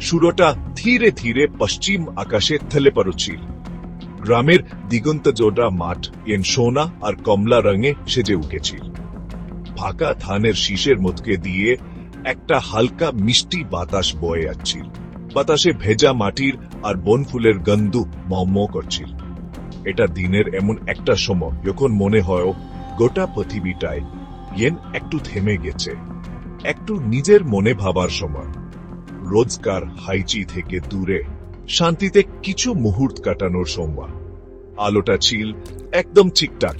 সূর্যটা ধীরে ধীরে পশ্চিম আকাশে থেলে পড়ছিল। গ্রামের দিগন্ত জোড়া মাঠ এন সোনা আর কমলা রঙে সেজে উঠেছিল। ফাঁকা ধানের শীষের মধ্যে দিয়ে একটা হালকা মিষ্টি বাতাস বয়ে আসছিল। বাতাসে ভেজা মাটির আর বনফুলের গন্ধ মম করছিল। এটা দিনের এমন একটা সময় যখন মনে হয় গোটা পৃথিবীটায় একটু থেমে গেছে, একটু নিজের মনে ভাবার সময়। রোজকার হাইচি থেকে দূরে শান্তিতে কিছু মুহূর্ত কাটানোর সময়। আলোটা ছিল একদম ঠিকঠাক,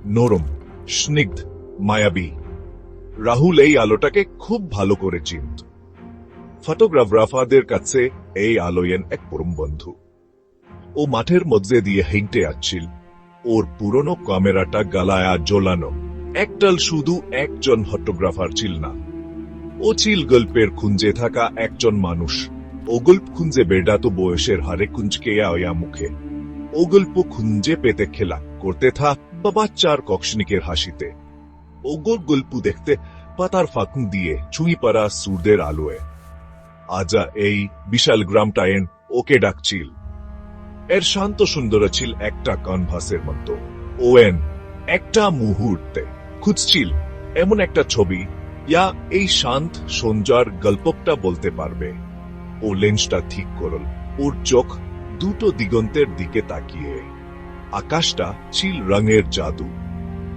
নরম, স্নিগ্ধ, মায়াবী। রাহুল এই আলোটাকে খুব ভালো করে চিনত। ফটোগ্রাফারদের কাছে এই আলোয়েন এক পরম বন্ধু। ও মাঠের মধ্যে দিয়ে হেঁটে আসছিল, ওর পুরনো ক্যামেরাটা গালায়া জ্বলানো। একটাল শুধু একজন ফটোগ্রাফার ছিল না, ও ছিল গল্পের খুঁজে থাকা একজন মানুষ। ও গল্প খুঁজে বেড়াতো বয়সের হারে কুঞ্জকে আয়া মুখে। ও গল্প খুঁজে পেতে খেলা করতে থা বাচ্চার কক্ষনিকের হাসিতে। ও গল্প দেখতে পাতার ফাঁক দিয়ে ছুঁই পড়া সূর্যের আলোয়। আজা এই বিশাল গ্রামটায়েন ওকে ডাকছিল। এর শান্ত সুন্দর ছিল একটা ক্যানভাসের মতো। ওয়েন একটা মুহূর্তে খুঁজছিল এমন একটা ছবি ইয়া এই শান্ত সঞ্জার গল্পটা বলতে পারবে। ও লেন্সটা ঠিক করল, ওর চোখ দুটো দিগন্তের দিকে তাকিয়ে। আকাশটা ছিল রঙের জাদু।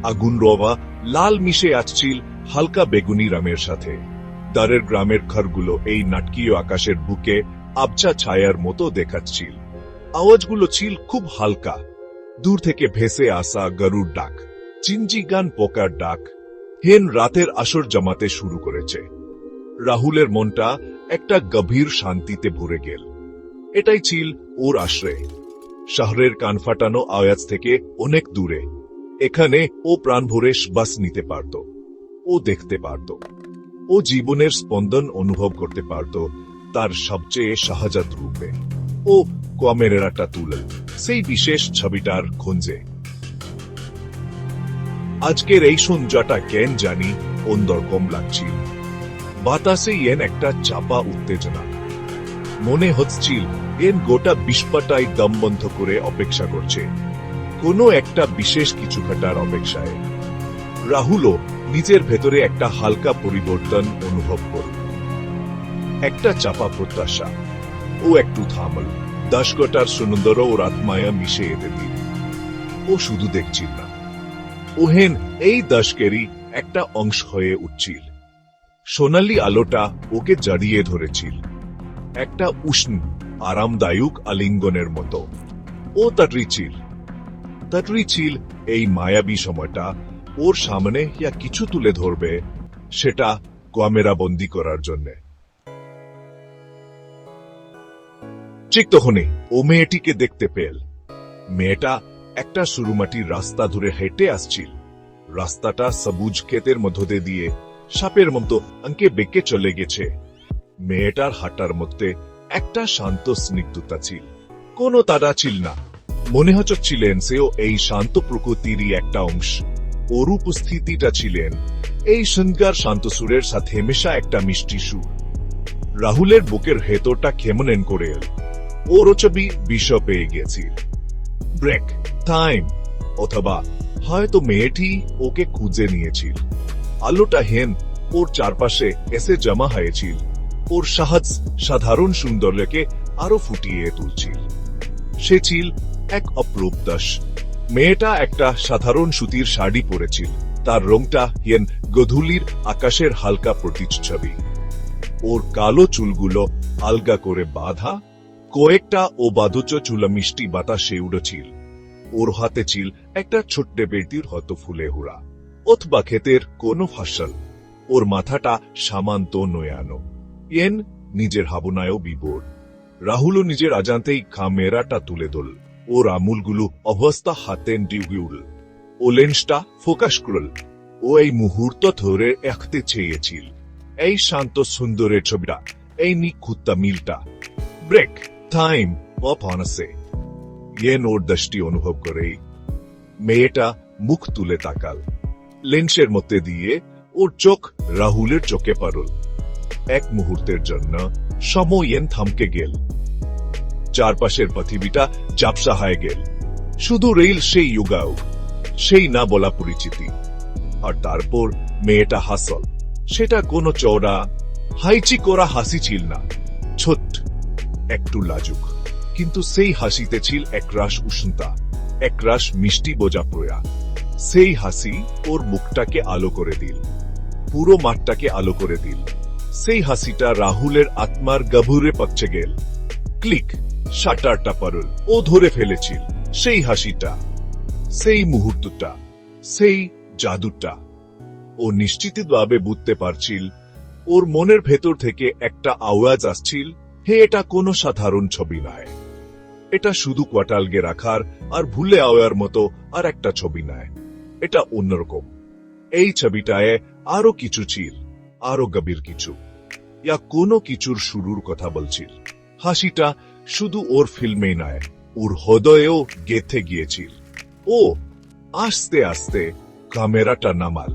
আগুন রওয়া লাল মিশে আসছিল হালকা বেগুনি রঙের সাথে। দারের গ্রামের ঘরগুলো এই নাটকীয় আকাশের বুকে আবছা ছায়ার মতো দেখাচ্ছিল। আওয়াজগুলো ছিল খুব হালকা, দূর থেকে ভেসে আসা গরুর ডাক, চিনচিগান পোকার ডাক। হেন রাতের আসর জমাতে শুরু করেছে। রাহুলের মনটা একটা গভীর শান্তিতে ভরে গেল। এটাই ছিল ওর আশ্রয়, শহরের কান ফাটানো আওয়াজ থেকে অনেক দূরে। এখানে ও প্রাণ ভরে শ্বাস নিতে পারত, ও দেখতে পারত, ও জীবনের স্পন্দন অনুভব করতে পারত তার সবচেয়ে সহজাত রূপে। ও ক্যামেরাটা তুলল সেই বিশেষ ছবিটার খোঁজে। আজকের এই সন্ধ্যাটা কেন জানি অন্যরকম লাগছিল। বাতাসে একটা চাপা উত্তেজনা। মনে হচ্ছিল গোটা বিশ্বটাই দম বন্ধ করে অপেক্ষা করছে, কোনো একটা বিশেষ কিছু ঘটার অপেক্ষায়। রাহুলও নিজের ভেতরে একটা হালকা পরিবর্তন অনুভব করল, একটা চাপা প্রত্যাশা। ও একটু থামল, দশকটার সুন্দর ওর আত্মায় মিশে যেতে দিল। ও শুধু দেখছিল না, ওহেন এই দশকেরই একটা অংশ হয়ে উঠছিল। সোনালি আলোটা ওকে জড়িয়ে ধরেছিল, একটা উষ্ণ আরামদায়ক আলিঙ্গনের মতো। ও তটরিছিল এই মায়াবী সময়টা ওর সামনে ইয়া কিছু তুলে ধরবে, সেটা ক্যামেরা বন্দি করার জন্য। ঠিক তখনই ও মেয়েটিকে দেখতে পেল। মেয়েটা একটা সুরুমাটির রাস্তা ধরে হেঁটে আসছিল। রাস্তাটা সবুজ ক্ষেতের মধ্যে দিয়ে সাপের মতো আঙ্কে বেঁকে চলে গেছে। মেয়েটার হাঁটার মধ্যে একটা শান্ত স্নিগ্ধতা ছিল, কোনো তাড়া ছিল না। মনে হচ্ছিলেন সেও এই শান্ত প্রকৃতিরই একটা অংশ। ওর উপস্থিতিটা ছিলেন এই সন্ধ্যার শান্ত সুরের সাথে মেশা একটা মিষ্টি সুর। রাহুলের বুকের ভেতরটা কেমন করে এল। ওর ছবি বিষয় পেয়ে গেছিল। ব্রেক, টাইম, অথবা হয়তো মেয়েটি ওকে খুঁজে নিয়েছিল। আলোটা ওর চারপাশে এসে জমা হয়েছিল, ওর সাধারণ সৌন্দর্যকে আরো ফুটিয়ে তুলছিল। সে ছিল এক অপরূপ দশ। মেয়েটা একটা সাধারণ সুতির শাড়ি পরেছিল, তার রংটা গধূলির আকাশের হালকা প্রতিচ্ছবি। ওর কালো চুলগুলো আলগা করে বাঁধা, কয়েকটা ও বাদুচ চুলা মিষ্টি বাতাসে উড়ছিল। ওর হাতে ছিল একটা ছোট্ট বেটির হয়তো ফুলে হুড়া অথবা ক্ষেতের কোনো ফসল। ওর মাথাটা সামান্ত নয়ানো, নিজের ভাবনায়ও বিভোর। রাহুলও নিজের অজান্তেই ক্যামেরাটা তুলে ধরল। ওর আঙুলগুলো অবস্থা হাতে ডিউল। ও লেন্সটা ফোকাস করল। ও এই মুহূর্ত ধরে রাখতে চেয়েছিল, এই শান্ত সুন্দরের ছবিটা, এই নিখুঁত মিলটা। ব্রেক, টাইম, অপনসে ওর দৃষ্টি অনুভব করে মেয়েটা মুখ তুলে তাকাল। লেন্সের মধ্যে দিয়ে ওর চোখ রাহুলের চোখে পড়ল। এক মুহূর্তের জন্য সময়েন থমকে গেল। চারপাশের পৃথিবীটা ঝাপসা হয়ে গেল। শুধু রেল সেই যুগাও, সেই না বলা পরিচিতি। আর তারপর মেয়েটা হাসল। সেটা কোনো চওড়া হাইচি করা হাসি ছিল না, ছোট্ট, একটু লাজুক, কিন্তু সেই হাসিতে ছিল একরাশ উষ্ণতা, একরাশ মিষ্টি বোঝা প্রয়া। সেই হাসি ওর মুখটাকে আলো করে দিল, পুরো মাঠটাকে আলো করে দিল। সেই হাসিটা রাহুলের আত্মার গভীরে পৌঁছে গেল। ক্লিক, শাটারটা পড়ল। ও ধরে ফেলেছিল সেই হাসিটা, সেই মুহূর্তটা, সেই জাদুটা। ও নিশ্চিতভাবে বুঝতে পারছিল, ওর মনের ভেতর থেকে একটা আওয়াজ আসছিল, হে এটা কোনো সাধারণ ছবি নয়। এটা শুধু কোয়াটালগে রাখার আর ভুলে আওয়ার মতো আর একটা ছবি নয়। এটা অন্যরকম। এই ছবিটায় আরো কিছু ছিল, আরো গভীর কিছু। ইয়া কোনো কিছুর শুরুর কথা বলছিল। হাসিটা শুধু ওর ফিল্মে নয়, ওর হৃদয়েও গেথে গিয়েছিল। ও আস্তে আস্তে ক্যামেরাটা নামাল।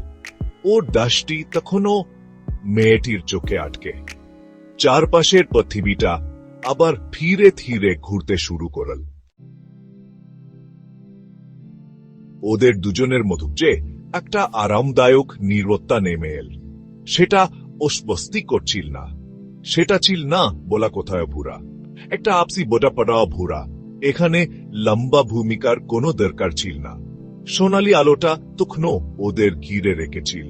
ওর দৃষ্টি তখনও মেয়েটির চোখে আটকে। চারপাশের পৃথিবীটা আবার ধীরে ধীরে ঘুরতে শুরু করল। ওদের দুজনের মধ্যে একটা আরামদায়ক নীরবতা নেমে এল। সেটা অস্বস্তি করছিল না, সেটা ছিল না বলা কোথায় ভুরা, একটা আপসি বোঝাপড়া ভুরা। এখানে লম্বা ভূমিকার কোনো দরকার ছিল না। সোনালী আলোটা তখনও ওদের ঘিরে রেখেছিল,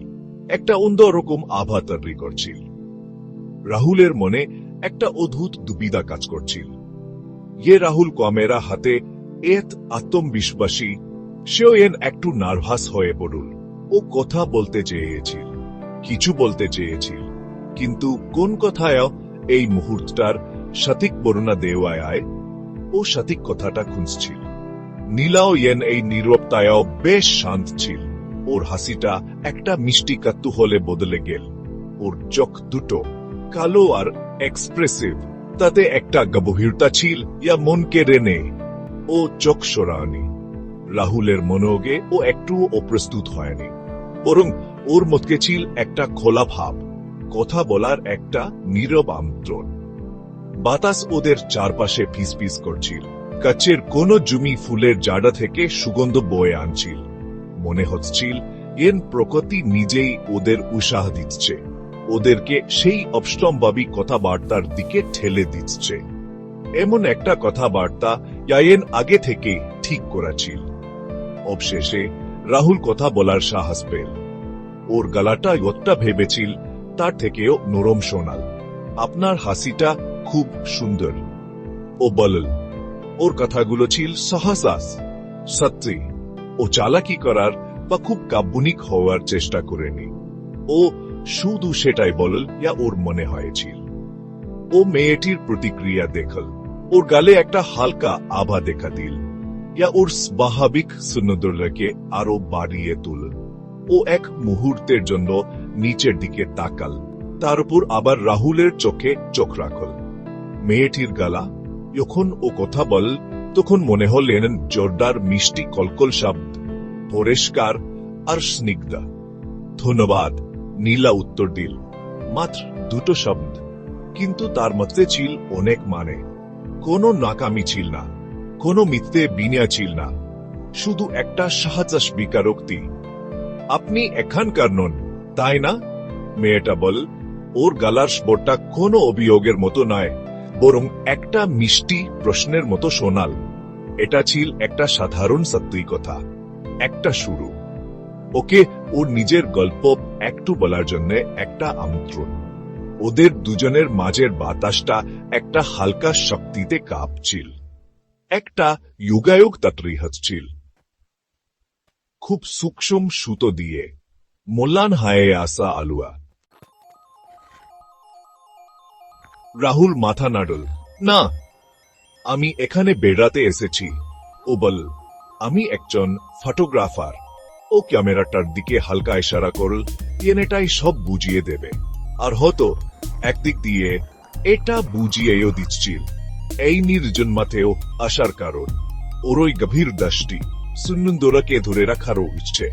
একটা অন্যরকম আভা তৈরি করছিল। রাহুলের মনে একটা অদ্ভুত দুবিধা কাজ করছিল। রাহুল ক্যামেরা হাতে এত আত্মবিশ্বাসী, সেও একটু নার্ভাস হয়ে পড়ল। ও কথা বলতে চেয়েছিল, কিছু বলতে চেয়েছিল, কিন্তু কোন কথায় এই মুহূর্তটার সঠিক বর্ণনা দেওয়ায় ও সঠিক কথাটা খুঁজছিল। নীলাও এই নীরবতায়ও বেশ শান্ত ছিল। ওর হাসিটা একটা মিষ্টি কৌতূহলে বদলে গেল। ওর চোখ দুটো কালো আর এক্সপ্রেসিভ, তাতে একটা গভীরতা ছিল ইয়া মন কেড়ে নেয়। ও চোখ সরায়নি। রাহুলের মনোগে ও একটু অপ্রস্তুত হয়নি, বরং ওর মধ্যে ছিল একটা খোলা ভাব, কথা বলার একটা নীরব আমন্ত্রণ। বাতাস ওদের চারপাশে ফিসফিস করছিল। কাছের কোন জমি ফুলের জাডা থেকে সুগন্ধ বয়ে আনছিল। মনে হচ্ছিল প্রকৃতি নিজেই ওদের উৎসাহ দিচ্ছে, ওদেরকে সেই অবশ্যম্ভাবী কথাবার্তার দিকে ঠেলে দিচ্ছে। এমন একটা কথাবার্তা আগে থেকে ঠিক করা ছিল। অবশেষে রাহুল কথা বলার সাহস পেল। ওর গলাটা যতটা ভেবেছিল তার থেকেও নরম শোনাল। আপনার হাসিটা খুব সুন্দর, ও বলল। ওর কথাগুলো ছিল সহসাস, সত্যি। ও চালাকি করার বা খুব কাব্যনিক হওয়ার চেষ্টা করেনি। ও শুধু সেটাই বলল ইয়া ওর মনে হয়েছিল। ও মেয়েটির প্রতিক্রিয়া দেখল। ওর গালে একটা হালকা আভা দেখা দিল, ইয়া ওর স্বাভাবিক সুন্দরতাকে আরো বাড়িয়ে তুলল। ও এক মুহূর্তের জন্য নিচের দিকে তাকাল, তার উপর আবার রাহুলের চোখে চোখ রাখল। মেয়েটির গলা যখন ও কথা বল, তখন মনে হলেন জোরদার মিষ্টি কলকল শব্দ, পরিষ্কার আর স্নিগ্ধ। ধন্যবাদ, নীলা উত্তর দিল। মাত্র দুটো শব্দ, কিন্তু তার মধ্যে ছিল অনেক মানে। কোনো নাকামি ছিল না, কোনো মিথ্যে বিনিয়া ছিল না, শুধু একটা সহজ স্বীকারোক্তি। আপনি এখানকার নন, তাই না? মেয়েটা বল। ওর গলার স্বরটা কোনো অভিযোগের মতো নয়, বরং একটা মিষ্টি প্রশ্নের মতো শোনাল। এটা ছিল একটা সাধারণ সত্যি কথা, একটা শুরু। ওকে ওর নিজের গল্প একটু বলার জন্য একটা আমন্ত্রণ। ওদের দুজনের মাঝের বাতাসটা একটা হালকা শক্তিতে কাঁপছিল, একটা যুগায়ুগ তৈরি হচ্ছিল। খুব সূক্ষ্ম সুতো দিয়ে মোলান হায়ে আসা আলুয়া। রাহুল মাথা নাড়ল। না, আমি এখানে বেড়াতে এসেছি, ও বল। আমি একজন ফটোগ্রাফার। ও ক্যামেরাটার দিকে হালকা ইশারা করল, এটাই সব বুঝিয়ে দেবে। আর হতো একদিক দিয়ে এটা বুঝিয়েও দিচ্ছিল এই নির্জনমাতেও আসার কারণ। ওর ওই গভীর দৃষ্টি সুন্দরকে ধরে রাখারও ইচ্ছে।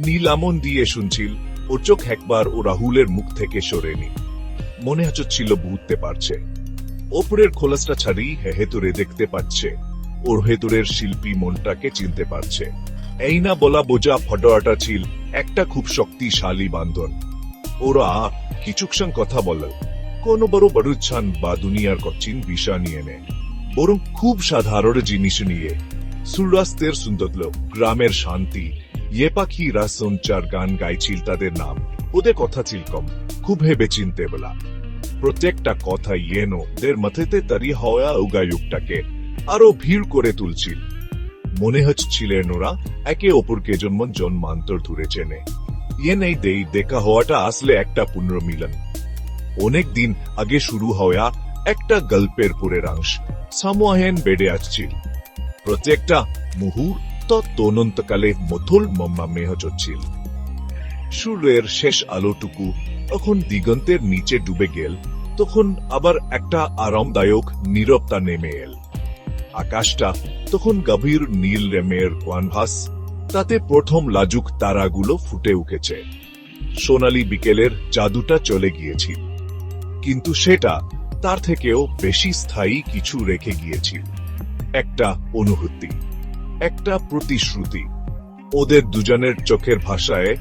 নীলামন দিয়ে শুনছিল। ওর চোখ একবার ও রাহুলের মুখ থেকে সরেনি। মনে হচ্ছিল বুঝতে পারছে। ওপরের খোলসটা ছাড়ি ভেতরে দেখতে পাচ্ছে, ওর ভেতরের শিল্পী মনটাকে চিনতে পারছে। এই না বলা বোঝা ফটোয়াটা ছিল একটা খুব শক্তিশালী বান্ধন। ওরা কিছুক্ষণ কথা বলল, কোনো বড় বড়ুচ্ছান বা দুনিয়ার কঠিন বিষয় নিয়ে নে, বরং খুব সাধারণ জিনিস নিয়ে। সূর্যাস্তের সৌন্দর্য, গ্রামের শান্তি, ইয়ে পাখিরা সঞ্চার গান গাইছিল তাদের নাম, ওদের কথা ছিল কম, খুব ভেবে চিনতে বলা। প্রত্যেকটা কথা ইয়েনো দের মাথাতে তারি হওয়া উগায়ুকটাকে আরো ভিড় করে তুলছিল। মনে হচ্ছিলেন ওরা একে অপরকে জন্মান্তর ধরে চেনে। ইয়ে নেই দেই দেখা হওয়াটা আসলে একটা পুনর্মিলন। অনেক দিন আগে শুরু হওয়া একটা গল্পের পরের অংশ সামোহেন বেড়ে আসছিল। প্রত্যেকটা মুহূর্ত তদন্তকালে মথুল মম্মামে হচ্ছিল। সূর্যের শেষ আলোটুকু তখন দিগন্তের নিচে ডুবে গেল, তখন আবার একটা আরামদায়ক নীরবতা নেমে এল। আকাশটা তখন গভীর নীল রেমের ক্যানভাস, তাতে প্রথম লাজুক তারাগুলো ফুটে উঠেছে। সোনালী বিকেলের জাদুটা চলে গিয়েছিল, কিন্তু সেটা তার থেকেও বেশি স্থায়ী কিছু রেখে গিয়েছিল। একটা অনুভূতি, একটা প্রতিশ্রুতি। ওদের দুজনের চোখের ভাষায়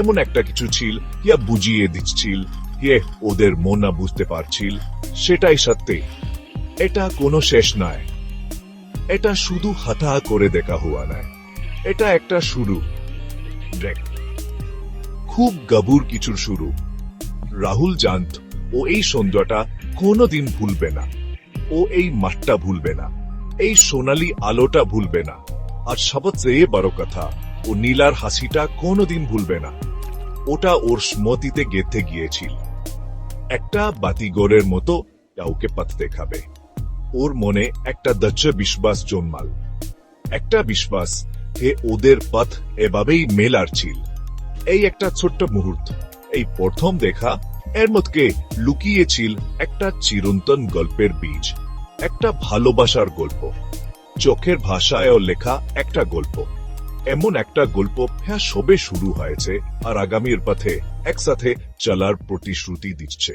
এমন একটা কিছু ছিল ইয়া বুঝিয়ে দিচ্ছিল, ইয়ে ওদের মন না বুঝতে পারছিল সেটাই সত্যি। এটা কোনো শেষ নয়, এটা শুধু হাতা করে দেখা হওয়া নয়, এটা একটা শুরু, খুব গভীর কিছুর শুরু। রাহুল জানত ও এই সন্ধ্যাটা কোনোদিন ভুলবে না, ও এই মাঠটা ভুলবে না, এই সোনালী আলোটা ভুলবে না, আর সবচেয়ে বড় কথা, ও নীলার হাসিটা কোনোদিন ভুলবে না। ওটা ওর স্মৃতিতে গেঁথে গিয়েছিল, একটা বাতিগড়ের মতো কাউকে পথ দেখাবে। ওর মনে একটা দৃঢ় বিশ্বাস জন্মাল, একটা বিশ্বাস যে ওদের পথ এভাবেই মেলার ছিল। এই একটা ছোট্ট মুহূর্ত, এই প্রথম দেখা, এর মধ্যে লুকিয়েছিল একটা চিরন্তন গল্পের বীজ, একটা ভালোবাসার গল্প, চোখের ভাষায় লেখা একটা গল্প। এমন একটা গল্প সবে শুরু হয়েছে আর আগামীর পথে একসাথে চলার প্রতিশ্রুতি দিচ্ছে।